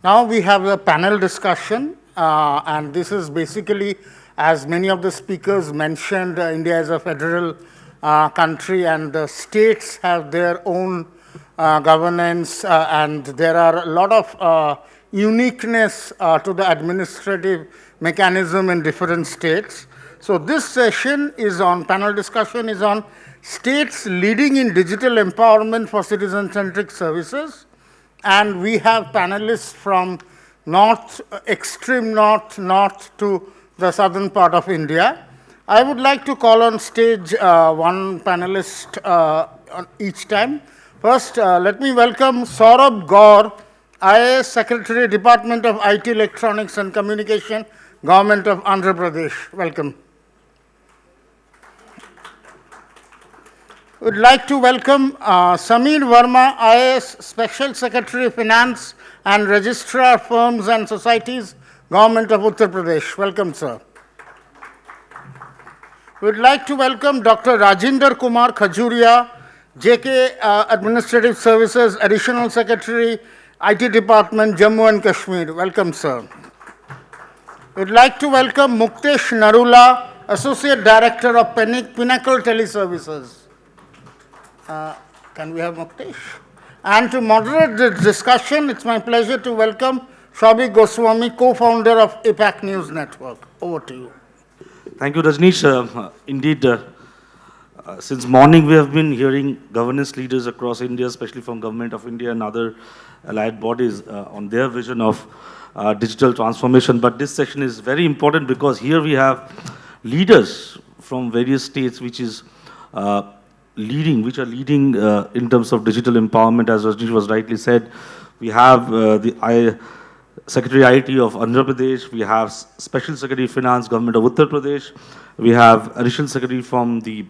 Now we have a panel discussion, and this is basically, as many of the speakers mentioned, India is a federal country, and the states have their own governance, and there are a lot of uniqueness to the administrative mechanism in different states. So this session is on, panel discussion is on states leading in digital empowerment for citizen-centric services. And we have panelists from north, extreme north to the southern part of India. I would like to call on stage one panelist on each time. First, let me welcome Saurabh Gaur, IAS Secretary, Department of IT, Electronics and Communication, Government of Andhra Pradesh. Welcome. Would like to welcome Sameer Verma, IAS Special Secretary, Finance and Registrar, Firms and Societies, Government of Uttar Pradesh. Welcome, sir. We'd like to welcome Dr. Rajinder Kumar Khajuria, JKAS Administrative Services, Additional Secretary, IT Department, Jammu and Kashmir. Welcome, sir. We'd like to welcome Muktesh Narula, Associate Director of Pinnacle Teleservices. Can we have Muktesh? And to moderate the discussion, it's my pleasure to welcome Souvik Goswami, co-founder of APAC News Network. Over to you. Thank you, Rajneesh. Indeed, since morning we have been hearing governance leaders across India, especially from Government of India and other allied bodies on their vision of digital transformation. But this session is very important because here we have leaders from various states which are leading in terms of digital empowerment, as Rajneesh was rightly said. We have the Secretary IT of Andhra Pradesh, we have Special Secretary Finance, Government of Uttar Pradesh, we have Additional Secretary from the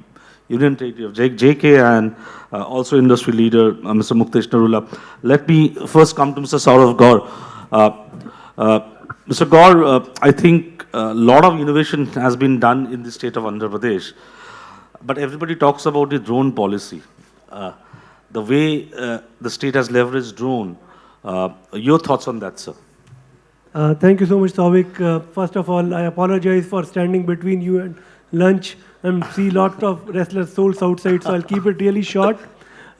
Union Territory of JKAS, and also industry leader, Mr. Muktesh Narula. Let me first come to Mr. Saurabh Gaur. Mr. Gaur, I think a lot of innovation has been done in the state of Andhra Pradesh. But everybody talks about the drone policy, the way the state has leveraged drone. Your thoughts on that, sir? Thank you so much, Souvik. First of all, I apologize for standing between you and lunch and see lots of restless souls outside, so I'll keep it really short.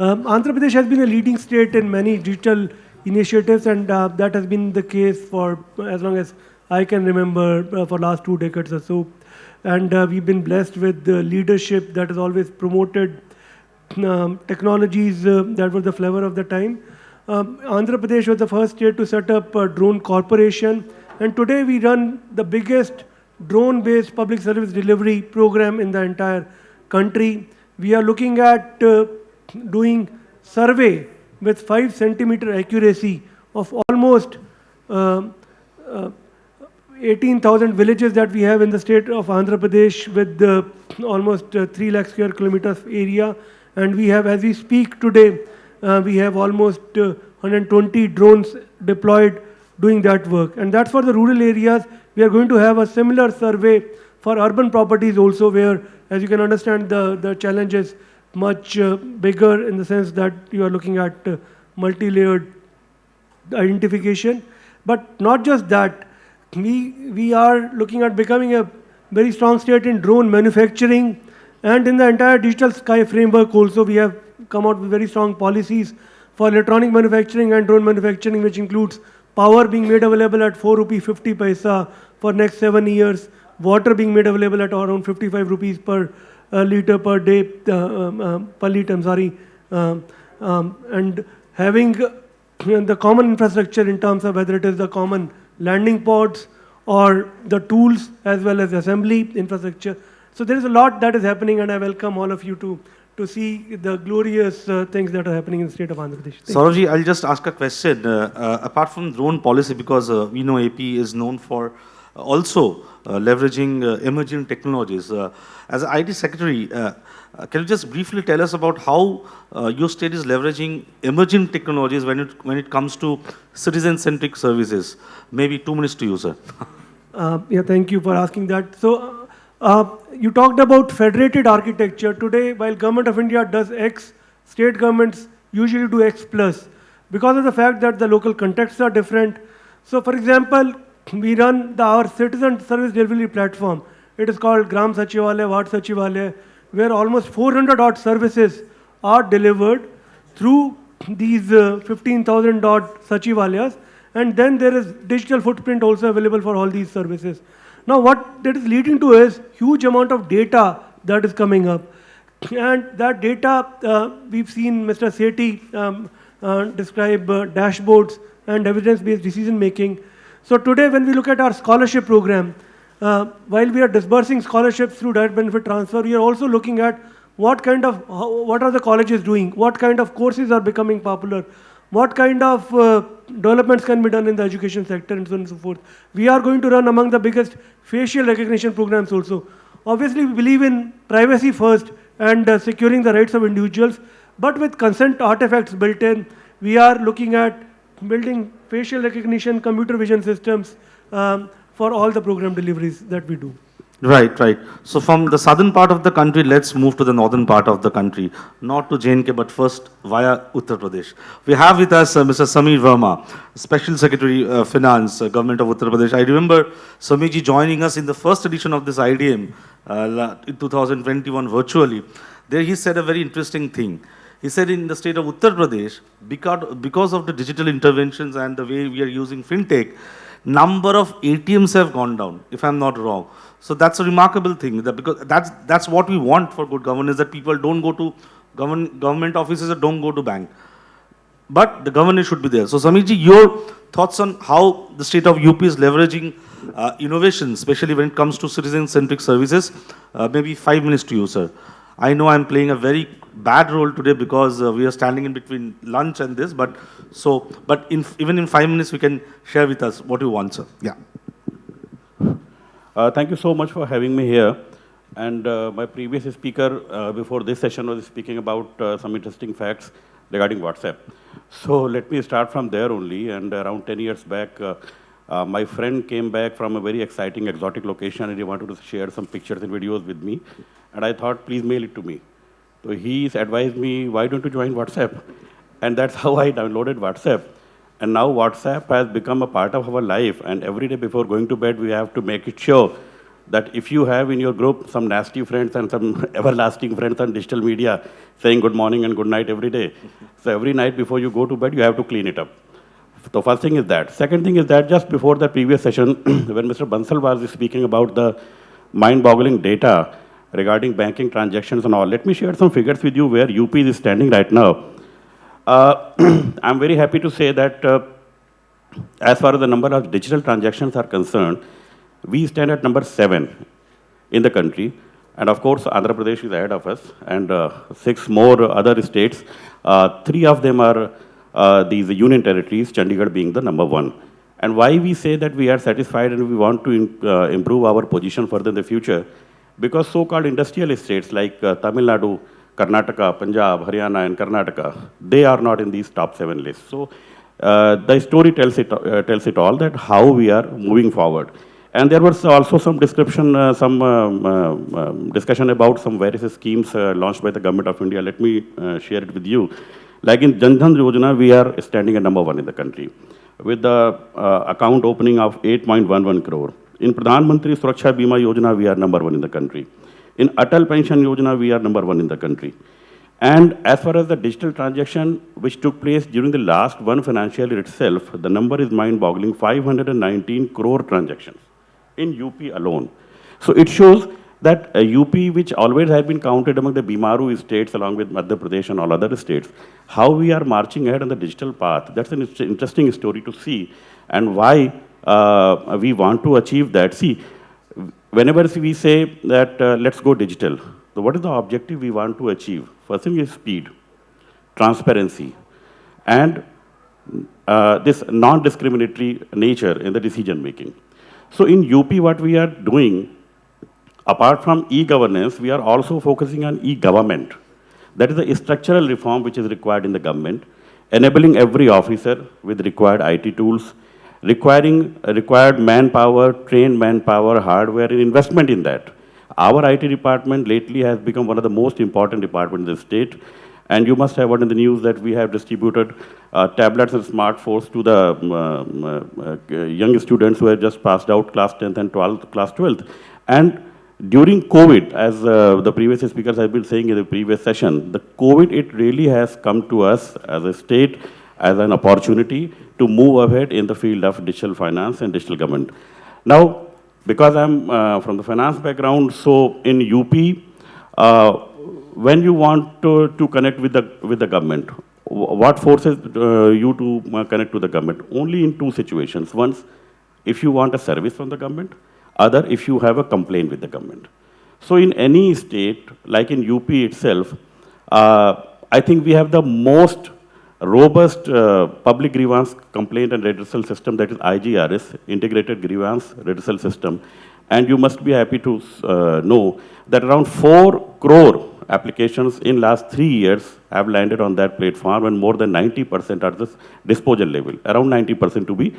Andhra Pradesh has been a leading state in many digital initiatives, and that has been the case for as long as I can remember, for last 2 decades or so. And we've been blessed with the leadership that has always promoted technologies that were the flavor of the time. Andhra Pradesh was the first state to set up a drone corporation, and today we run the biggest drone-based public service delivery program in the entire country. We are looking at doing survey with 5 centimeter accuracy of almost 18,000 villages that we have in the state of Andhra Pradesh, with almost 3 lakh square kilometers area. And we have, as we speak today, we have almost 120 drones deployed doing that work. And that's for the rural areas. We are going to have a similar survey for urban properties also, where, as you can understand, the challenge is much bigger in the sense that you are looking at multi-layered identification. But not just that, we are looking at becoming a very strong state in drone manufacturing, and in the entire digital sky framework also we have come out with very strong policies for electronic manufacturing and drone manufacturing, which includes power being made available at 4.50 rupees for next 7 years, water being made available at around 55 rupees per liter per day, per liter, I'm sorry, and having the common infrastructure in terms of whether it is the common landing pods or the tools as well as assembly infrastructure. So there is a lot that is happening, and I welcome all of you to see the glorious things that are happening in the state of Andhra Pradesh. Saurabh, I'll just ask a question. Apart from drone policy, because we know AP is known for also leveraging emerging technologies. As an IT secretary, can you just briefly tell us about how your state is leveraging emerging technologies when it comes to citizen-centric services? Maybe 2 minutes to you, sir. Yeah, thank you for asking that. So you talked about federated architecture. Today, while Government of India does X, state governments usually do X plus. Because of the fact that the local contexts are different, So for example, we run our citizen service delivery platform. It is called Gram Sachivalaya, Vard Sachivalaya, where almost 400 odd services are delivered through these 15,000 odd Sachivalayas, and then there is digital footprint also available for all these services. Now what that is leading to is huge amount of data that is coming up. And that data, we've seen Mr. Sethi describe dashboards and evidence-based decision making. So today when we look at our scholarship program, while we are disbursing scholarships through direct benefit transfer, we are also looking at what are the colleges doing, what kind of courses are becoming popular, what kind of developments can be done in the education sector, and so on and so forth. We are going to run among the biggest facial recognition programs also. Obviously, we believe in privacy first and securing the rights of individuals, but with consent artifacts built in, we are looking at building facial recognition, computer vision systems for all the program deliveries that we do. Right, right. So from the southern part of the country, let's move to the northern part of the country. Not to J&K, but first via Uttar Pradesh. We have with us Mr. Sameer Verma, Special Secretary Finance, Government of Uttar Pradesh. I remember Sameerji joining us in the first edition of this IDM in 2021 virtually. There he said a very interesting thing. He said in the state of Uttar Pradesh, because of the digital interventions and the way we are using fintech, number of ATMs have gone down, if I'm not wrong. So that's a remarkable thing, because that's what we want for good governance, that people don't go to government offices or don't go to bank. But the governance should be there. So Sameerji, your thoughts on how the state of UP is leveraging innovation, especially when it comes to citizen-centric services. Maybe 5 minutes to you, sir. I know I'm playing a very bad role today because we are standing in between lunch and this, but even in 5 minutes, we can share with us what you want, sir. Yeah. Thank you so much for having me here. And my previous speaker before this session was speaking about some interesting facts regarding WhatsApp. So let me start from there only. And around 10 years back, my friend came back from a very exciting exotic location and he wanted to share some pictures and videos with me. And I thought, please mail it to me. So he advised me, why don't you join WhatsApp? And that's how I downloaded WhatsApp. And now WhatsApp has become a part of our life. And every day before going to bed, we have to make it sure that if you have in your group some nasty friends and some everlasting friends on digital media saying good morning and good night every day, so every night before you go to bed, you have to clean it up. The first thing is that. Second thing is that just before the previous session, when Mr. Bansal was speaking about the mind-boggling data regarding banking transactions and all, let me share some figures with you where UP is standing right now. I'm very happy to say that as far as the number of digital transactions are concerned, we stand at number 7 in the country. And of course, Andhra Pradesh is ahead of us, and 6 more other states. 3 of them are these union territories, Chandigarh being the number 1. And why we say that we are satisfied and we want to improve our position further in the future, because so-called industrial states like Tamil Nadu, Karnataka, Punjab, Haryana, and Karnataka, they are not in these top 7 lists. So the story tells it all, that how we are moving forward. And there was also some description, discussion about some various schemes launched by the Government of India. Let me share it with you. Like in Jan Dhan Yojana, we are standing at number 1 in the country, with the account opening of 8.11 crore. In Pradhan Mantri Suraksha Bima Yojana, we are number 1 in the country. In Atal Pension Yojana, we are number 1 in the country. And as far as the digital transaction which took place during the last one financial year itself, the number is mind-boggling, 519 crore transactions in UP alone. So it shows that UP, which always has been counted among the Bimaru states along with Madhya Pradesh and all other states, how we are marching ahead on the digital path. That's an interesting story to see, and why we want to achieve that. See, whenever we say that let's go digital, so what is the objective we want to achieve? First thing is speed, transparency, and this non-discriminatory nature in the decision making. So in UP, what we are doing, apart from e-governance, we are also focusing on e-government. That is a structural reform which is required in the government, enabling every officer with required IT tools, required manpower, trained manpower, hardware, and investment in that. Our IT department lately has become one of the most important departments in the state, And you must have heard in the news that we have distributed tablets and smartphones to the young students who have just passed out class 10th and 12th, class 12th. And during COVID, as the previous speakers have been saying in the previous session, the COVID, it really has come to us as a state as an opportunity to move ahead in the field of digital finance and digital government. Now, because I'm from the finance background, so in UP, when you want to connect with the government, what forces you to connect to the government? Only in two situations. Once, if you want a service from the government, other if you have a complaint with the government. So in any state, like in UP itself, I think we have the most robust public grievance complaint and redressal system, that is IGRS, Integrated Grievance Redressal System. And you must be happy to know that around 4 crore applications in last 3 years have landed on that platform, and more than 90% are the disposal level, around 90% to be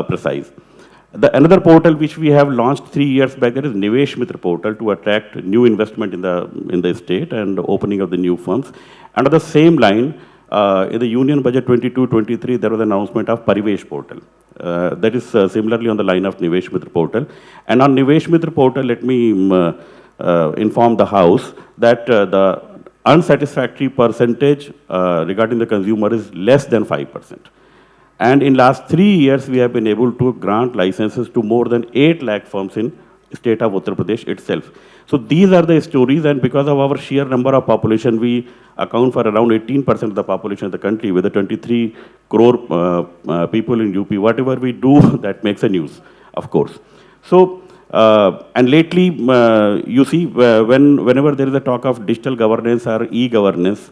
precise. Another portal which we have launched 3 years back, that is Nivesh Mitra portal, to attract new investment in the state and opening of the new firms. Under the same line, in the Union Budget 22-23, there was an announcement of Parivesh portal. That is similarly on the line of Nivesh Mitra portal. And on Nivesh Mitra portal, let me inform the House that the unsatisfactory percentage regarding the consumer is less than 5%. And in last 3 years, we have been able to grant licenses to more than 8 lakh firms in state of Uttar Pradesh itself. So these are the stories, and because of our sheer number of population, we account for around 18% of the population of the country, with the 23 crore people in UP. Whatever we do, that makes a news, of course. So, and lately, you see, whenever there is a talk of digital governance or e-governance,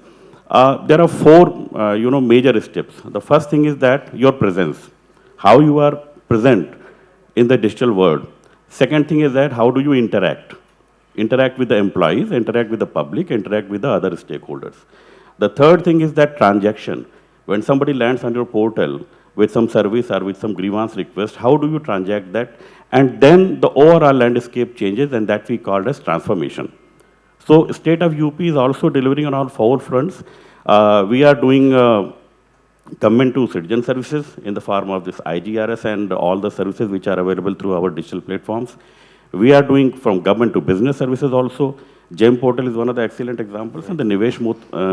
there are 4, major steps. The first thing is that your presence, how you are present in the digital world. Second thing is that how do you interact? Interact with the employees, interact with the public, interact with the other stakeholders. The third thing is that transaction. When somebody lands on your portal with some service or with some grievance request, how do you transact that? And then the overall landscape changes, and that we call as transformation. So state of UP is also delivering on all 4 fronts. We are doing government to citizen services in the form of this IGRS and all the services which are available through our digital platforms. We are doing from government to business services also. GEM portal is one of the excellent examples, and the Nivesh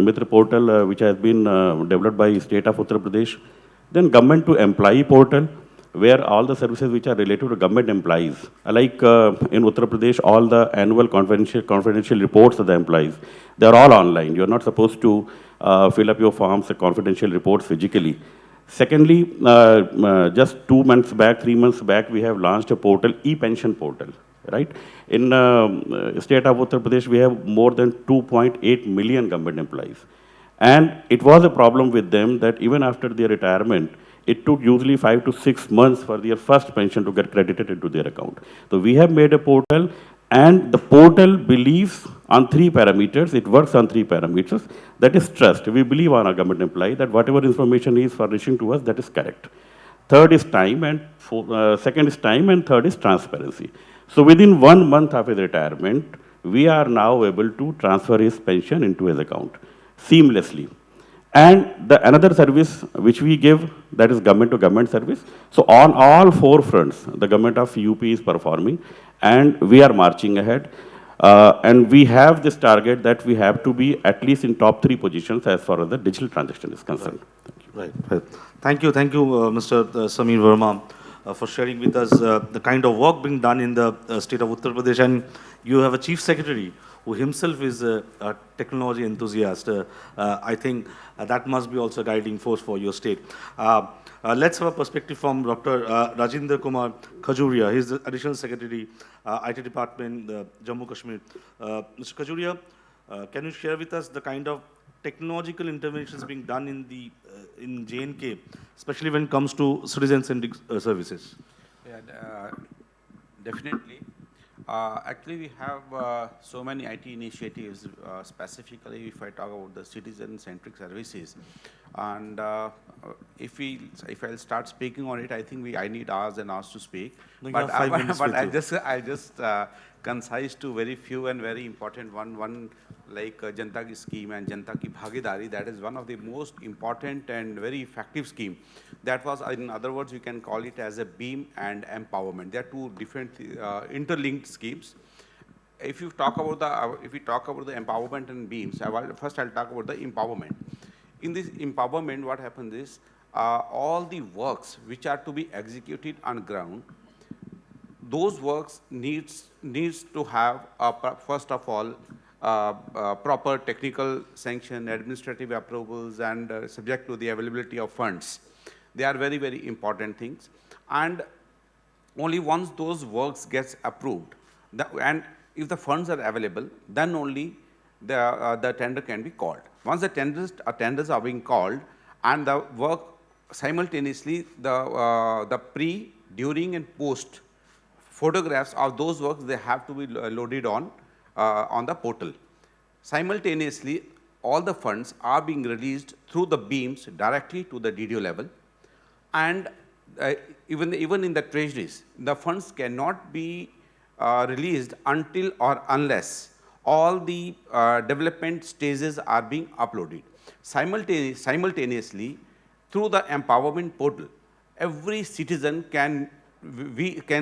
Mitra portal, which has been developed by state of Uttar Pradesh. Then government to employee portal, where all the services which are related to government employees, like in Uttar Pradesh, all the annual confidential reports of the employees, they are all online. You are not supposed to fill up your forms, the confidential reports physically. Secondly, just 2 months back, 3 months back, we have launched a portal, e-pension portal, right? In state of Uttar Pradesh, we have more than 2.8 million government employees. And it was a problem with them that even after their retirement, it took usually 5 to 6 months for their first pension to get credited into their account. So we have made a portal, and the portal believes on 3 parameters. It works on 3 parameters. That is trust. We believe on our government employee that whatever information he is furnishing to us, that is correct. Third is time, and second is time, and third is transparency. So within 1 month of his retirement, we are now able to transfer his pension into his account seamlessly. And another service which we give, that is government to government service. So on all 4 fronts, the government of UP is performing, and we are marching ahead. And we have this target that we have to be at least in top 3 positions as far as the digital transaction is concerned. Right. Thank you, Mr. Samir Verma, for sharing with us the kind of work being done in the state of Uttar Pradesh. And you have a chief secretary who himself is a technology enthusiast. I think that must be also a guiding force for your state. Let's have a perspective from Dr. Rajinder Kumar Khajuria. He's the Additional Secretary, IT Department, Jammu, Kashmir. Mr. Khajuria, can you share with us the kind of technological interventions being done in J&K, especially when it comes to citizen-centric services? Yeah, definitely. Actually, we have so many IT initiatives, specifically if I talk about the citizen-centric services. And if I'll start speaking on it, I think I need hours and hours to speak. No, you But, have 5 minutes but with you. I just concise to very few and very important one like Janta Ki scheme and Janta Ki Bhagidari. That is one of the most important and very effective scheme. That was, in other words, we can call it as a beam and empowerment. They are two different interlinked schemes. If we talk about the empowerment and beams, first I'll talk about the empowerment. In this empowerment, what happens is all the works which are to be executed on ground, those works needs to have first of all proper technical sanction, administrative approvals, and subject to the availability of funds. They are very, very important things. And only once those works gets approved, and if the funds are available, then only the tender can be called. Once the tenders are being called and the work simultaneously, the pre, during, and post photographs of those works, they have to be loaded on the portal. Simultaneously, all the funds are being released through the beams directly to the DDO level. And even in the treasuries, the funds cannot be released until or unless all the development stages are being uploaded. Simultaneously, through the empowerment portal, every citizen can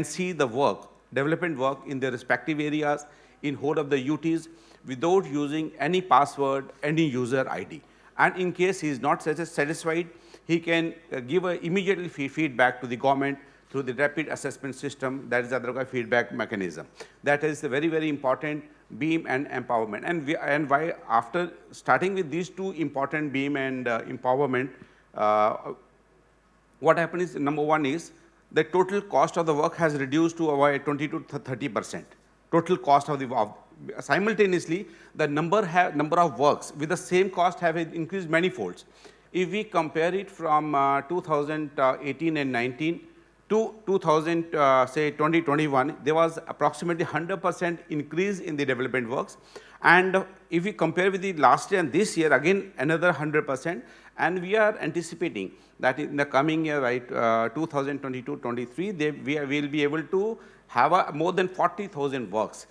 see the work, development work in their respective areas, in whole of the UTs, without using any password, any user ID. And in case he is not satisfied, he can give immediately feedback to the government through the rapid assessment system, that is otherwise feedback mechanism. That is the very, very important beam and empowerment. And why after starting with these two important beam and empowerment, what happened is, number one is the total cost of the work has reduced to about 20 to 30%. Total cost of the work. Simultaneously, the number of works with the same cost have increased many folds. If we compare it from 2018 and 19 to 2021, there was approximately 100% increase in the development works. And if we compare with the last year and this year, again another 100%. And we are anticipating that in the coming year, right, 2022-23, we will be able to have more than 40,000 works.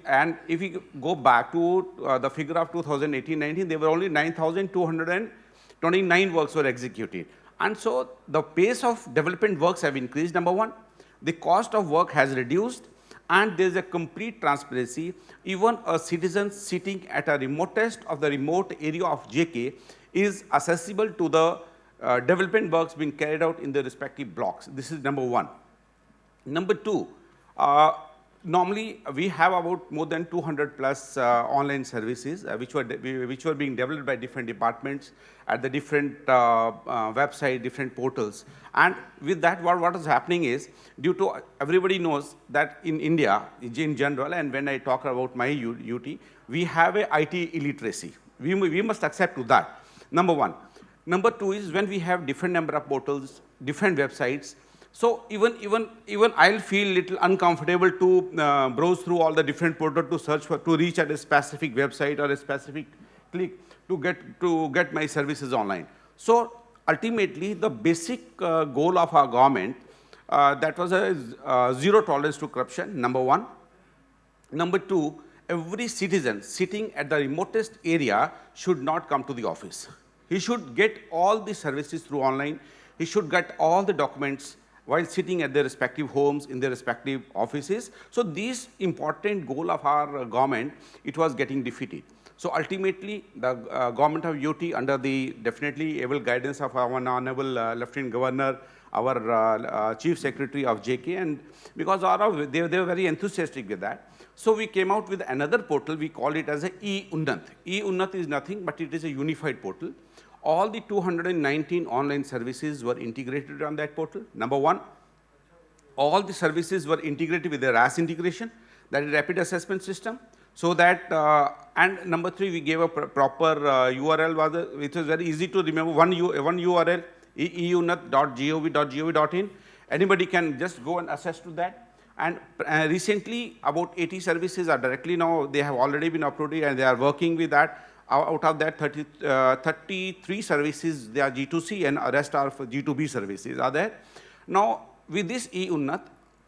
And if we go back to the figure of 2018-19, there were only 9,229 works were executed. And so the pace of development works have increased, number one. The cost of work has reduced, and there is a complete transparency. Even a citizen sitting at a remotest of the remote area of JK is accessible to the development works being carried out in the respective blocks. This is number one. Number two, normally we have about more than 200 plus online services which were being developed by different departments at the different website, different portals. And with that, what is happening is, due to everybody knows that in India in general, and when I talk about my UT, we have a IT illiteracy. We must accept to that, number one. Number two is, when we have different number of portals, different websites, so even I'll feel little uncomfortable to browse through all the different portals to search to reach at a specific website or a specific click to get my services online. So ultimately, the basic goal of our government, that was a zero tolerance to corruption, number one. Number two, every citizen sitting at the remotest area should not come to the office. He should get all the services through online. He should get all the documents while sitting at their respective homes, in their respective offices. So these important goal of our government, it was getting defeated. So ultimately, the government of UT, under the definitely able guidance of our Honorable Lieutenant Governor, our Chief Secretary of JK, and because they were very enthusiastic with that. So we came out with another portal, we call it as a e-Unnat. E-Unnat is nothing but it is a unified portal. All the 219 online services were integrated on that portal, number one. All the services were integrated with the RAS integration, that is rapid assessment system. So that, and number three, we gave a proper URL, which was very easy to remember, one URL, eunat.gov.in. Anybody can just go and access to that. And recently, about 80 services are directly now, they have already been uploaded and they are working with that. out of that 33 services, they are G2C and the rest are for G2B services are there. Now, with this e-Unnat,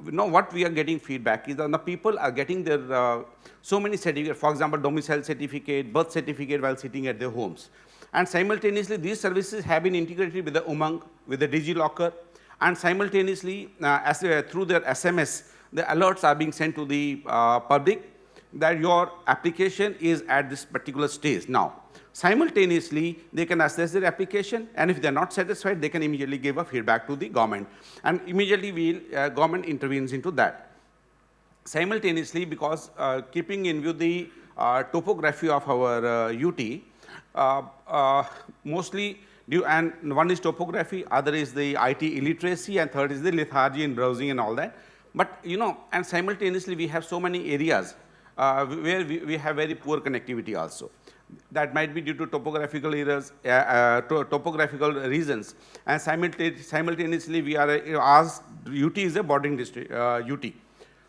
now what we are getting feedback is that the people are getting their so many certificates, for example, domicile certificate, birth certificate while sitting at their homes. And simultaneously, these services have been integrated with the Umang, with the DigiLocker, and simultaneously, through their SMS, the alerts are being sent to the public that your application is at this particular stage. Now, simultaneously, they can assess their application, and if they're not satisfied, they can immediately give a feedback to the government, and immediately government intervenes into that. Simultaneously, because keeping in view the topography of our UT, mostly and one is topography, other is the IT illiteracy, and third is the lethargy in browsing and all that. But and simultaneously we have so many areas where we have very poor connectivity also. That might be due to topographical errors, topographical reasons, and simultaneously we are asked, UT is a bordering district, UT.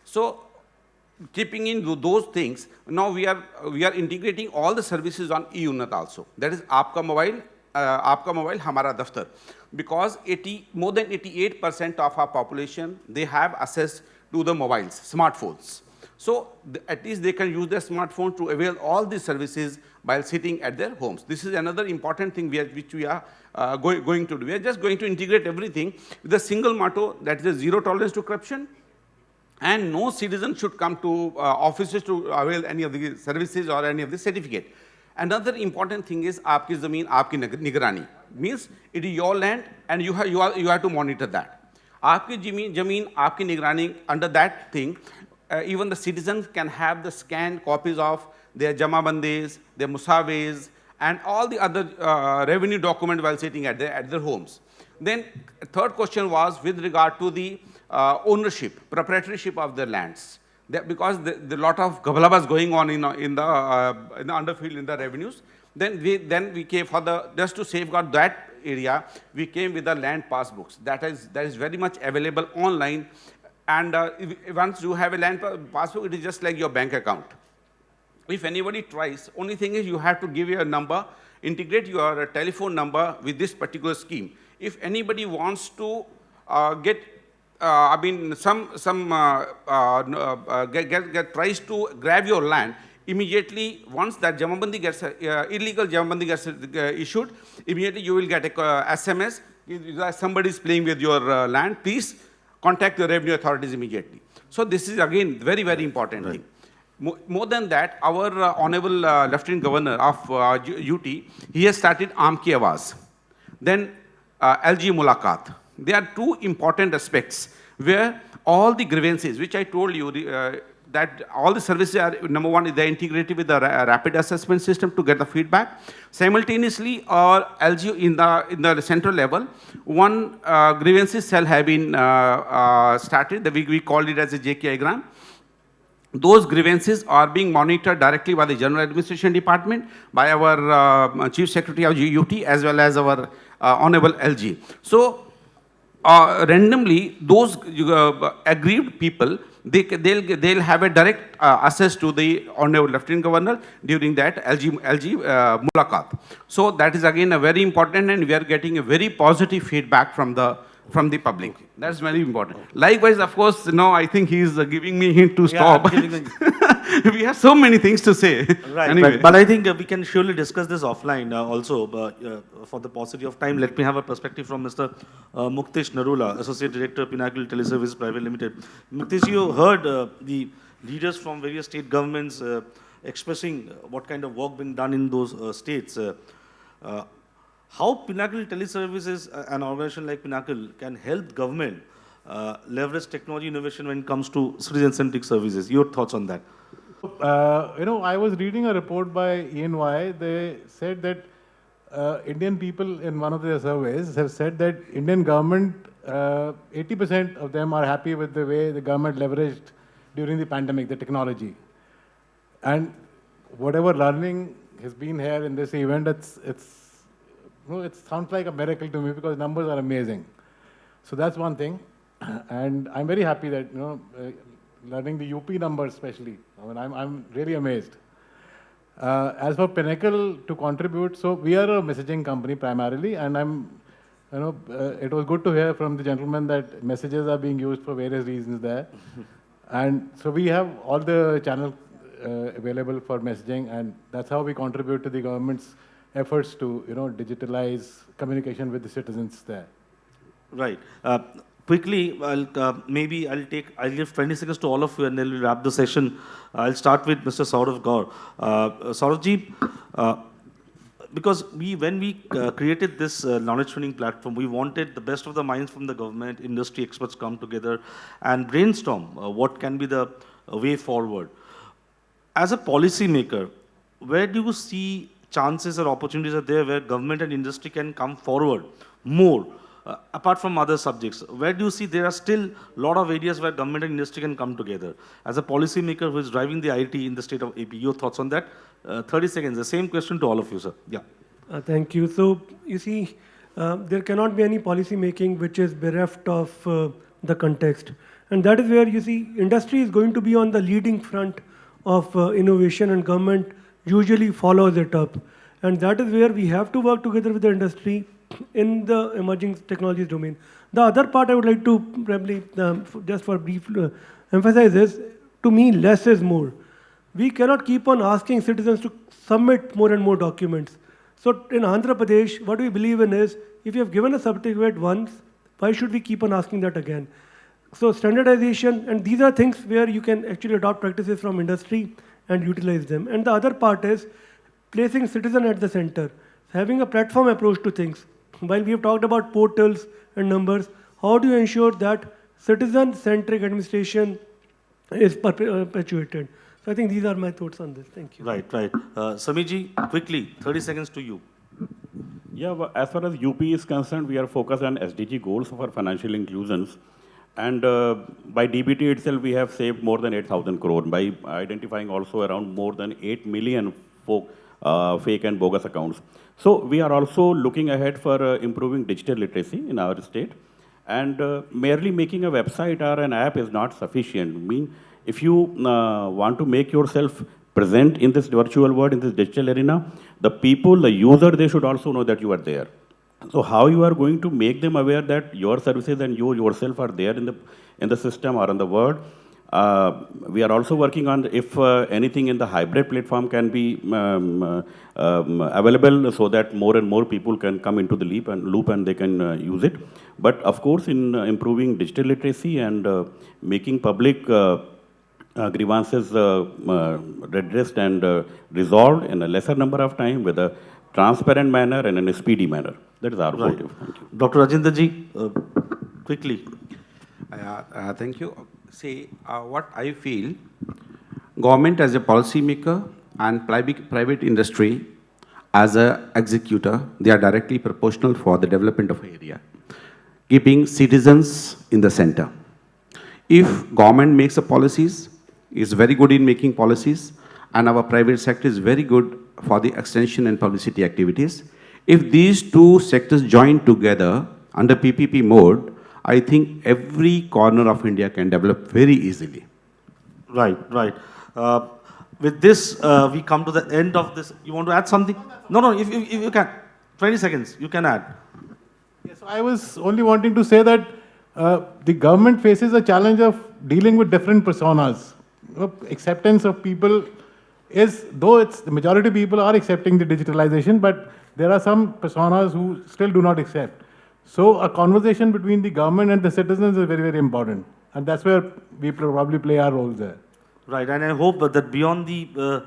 So, keeping in those things, now we are integrating all the services on e-Unnat also. That is Aapka Mobile, Hamara Daftar. Because more than 88% of our population, they have access to the mobiles, smartphones. So, at least they can use their smartphone to avail all these services while sitting at their homes. This is another important thing which we are going to do. We are just going to integrate everything with a single motto, that is a zero tolerance to corruption, and no citizen should come to offices to avail any of the services or any of the certificate. Another important thing is aapki zameen, aapki nigarani. Means it is your land and you have to monitor that. Aapki zameen, aapki nigarani, under that thing, even the citizens can have the scanned copies of their Jamabandis, their Musaways, and all the other revenue documents while sitting at their homes. Then third question was with regard to the ownership, proprietorship of their lands. Because the lot of gabalabas going on in the underfield in the revenues, then we came for just to safeguard that area, we came with the land passbooks. That is very much available online, and once you have a land passbook, it is just like your bank account. If anybody tries, only thing is you have to give your number, integrate your telephone number with this particular scheme. If anybody wants to get tries to grab your land, immediately once that Jamabandi gets illegal Jamabandi gets issued, immediately you will get a SMS. Somebody is playing with your land. Please contact the revenue authorities immediately. So this is again very important thing. More than that, our Honorable Lieutenant Governor of UT, he has started Aam Ki Awaaz. Then LG Mulakat. There are two important aspects where all the grievances, which I told you, that all the services are, number one, they are integrated with the rapid assessment system to get the feedback. Simultaneously, our LG in the central level, one grievances cell have been started. We called it as a JKAS. Those grievances are being monitored directly by the General Administration Department, by our Chief Secretary of UT, as well as our Honorable LG. So, randomly, those aggrieved people, they'll have a direct access to the Honorable Lieutenant Governor during that LG Mulakat. So that is again a very important, and we are getting a very positive feedback from the public. That's very important. Likewise, of course, now I think he is giving me hint to stop. We have so many things to say. Right, anyway. But I think we can surely discuss this offline also. For the paucity of time, let me have a perspective from Mr. Muktesh Narula, Associate Director, Pinnacle Teleservices Private Limited. Muktesh, you heard the leaders from various state governments expressing what kind of work being done in those states. How Pinnacle Teleservices, an organization like Pinnacle, can help government leverage technology innovation when it comes to citizen-centric services? Your thoughts on that? I was reading a report by E&Y. They said that Indian people in one of their surveys have said that Indian government, 80% of them are happy with the way the government leveraged during the pandemic, the technology. And whatever learning has been here in this event, it sounds like a miracle to me because numbers are amazing. So that's one thing. And I'm very happy that, learning the UP numbers especially. I mean, I'm really amazed. As for Pinnacle to contribute, so we are a messaging company primarily, and it was good to hear from the gentleman that messages are being used for various reasons there. And so we have all the channel available for messaging, and that's how we contribute to the government's efforts to, digitalize communication with the citizens there. Right. Quickly, I'll give 20 seconds to all of you and then we'll wrap the session. I'll start with Mr. Saurabh Gaur. Sauravji, because when we created this knowledge training platform, we wanted the best of the minds from the government, industry experts come together and brainstorm what can be the way forward. As a policy maker, where do you see chances or opportunities are there where government and industry can come forward more? Apart from other subjects, where do you see there are still a lot of areas where government and industry can come together? As a policy maker who is driving the IT in the state of AP, your thoughts on that? 30 seconds, the same question to all of you, sir. Yeah. Thank you. So, you see, there cannot be any policy making which is bereft of the context. And that is where you see industry is going to be on the leading front of innovation, and government usually follows it up. And that is where we have to work together with the industry in the emerging technologies domain. The other part I would like to probably, just for brief emphasize is, to me, less is more. We cannot keep on asking citizens to submit more and more documents. So in Andhra Pradesh, what we believe in is, if you have given a certificate once, why should we keep on asking that again? So standardization, and these are things where you can actually adopt practices from industry and utilize them. And the other part is placing citizen at the center, having a platform approach to things. While we have talked about portals and numbers, how do you ensure that citizen-centric administration is perpetuated? So I think these are my thoughts on this. Thank you. Right. Samiji, quickly, 30 seconds to you. Yeah, well, as far as UP is concerned, we are focused on SDG goals for financial inclusions. And by DBT itself, we have saved more than 8,000 crore by identifying also around more than 8 million fake and bogus accounts. So we are also looking ahead for improving digital literacy in our state. And merely making a website or an app is not sufficient. I mean, if you want to make yourself present in this virtual world, in this digital arena, the people, the user, they should also know that you are there. So how you are going to make them aware that your services and you yourself are there in the system or in the world? We are also working on if anything in the hybrid platform can be available so that more and more people can come into the loop and they can use it. But of course, in improving digital literacy and making public grievances redressed and resolved in a lesser number of time with a transparent manner and in a speedy manner. That is our motive. Thank you. Dr. Rajinder ji, quickly. Thank you. See, what I feel, government as a policy maker and private industry as an executor, they are directly proportional for the development of an area, keeping citizens in the center. If government makes the policies, is very good in making policies, and our private sector is very good for the extension and publicity activities. If these two sectors join together under PPP mode, I think every corner of India can develop very easily. Right. With this, we come to the end of this. You want to add something? No, if you can. 20 seconds, you can add. Yes, so I was only wanting to say that the government faces a challenge of dealing with different personas. Acceptance of people is, though it's the majority of people are accepting the digitalization, but there are some personas who still do not accept. So a conversation between the government and the citizens is very, very important. And that's where we probably play our roles there. Right, and I hope that beyond the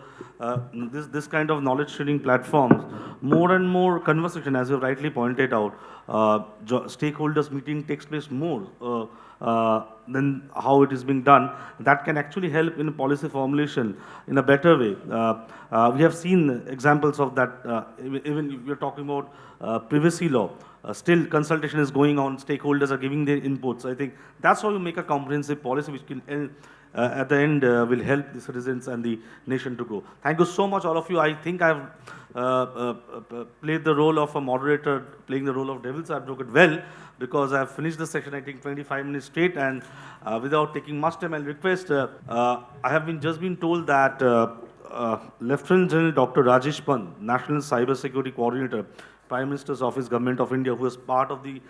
this kind of knowledge sharing platforms, more and more conversation, as you rightly pointed out, stakeholders meeting takes place more than how it is being done. That can actually help in policy formulation in a better way. We have seen examples of that. Even if we're talking about privacy law, still consultation is going on. Stakeholders are giving their inputs. I think that's how you make a comprehensive policy which can at the end will help the citizens and the nation to grow. Thank you so much, all of you. I think I've played the role of a moderator, playing the role of devil's advocate well, because I've finished the session, I think, 25 minutes straight, and without taking much time, I'll request, I have just been told that Lieutenant General Dr. Rajesh Pant, National Cyber Security Coordinator, Prime Minister's Office, Government of India, who is part of the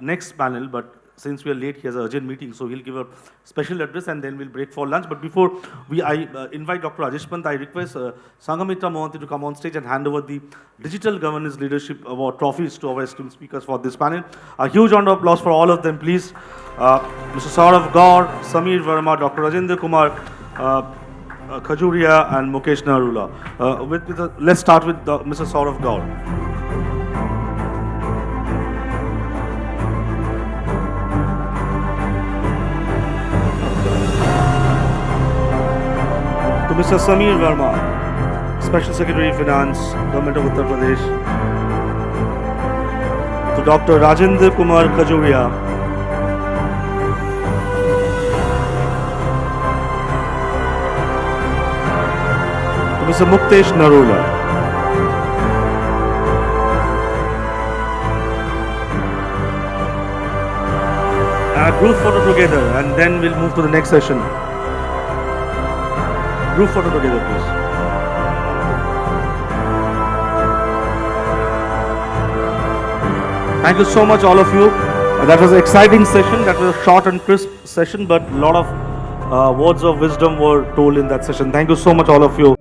next panel, but since we are late, he has an urgent meeting, so he'll give a special address and then we'll break for lunch. But before I invite Dr. Rajesh Pant, I request Sanghamitra Mohanty to come on stage and hand over the Digital Governance Leadership Award trophies to our esteemed speakers for this panel. A huge round of applause for all of them, please. Mr. Saurabh, Gaur, Samir Verma, Dr. Rajinder, Kumar, Khajuria and Muktesh Narula. Let's start with Mr. Saurabh Gaur. To Mr. Samir Verma, Special Secretary Finance, Government of Uttar Pradesh. To Dr. Rajinder Kumar Khajuria. To Mr. Muktesh Narula. A group photo together and then we'll move to the next session. Group photo together, please. Thank you so much, all of you. That was an exciting session. That was a short and crisp session, but a lot of words of wisdom were told in that session. Thank you so much, all of you.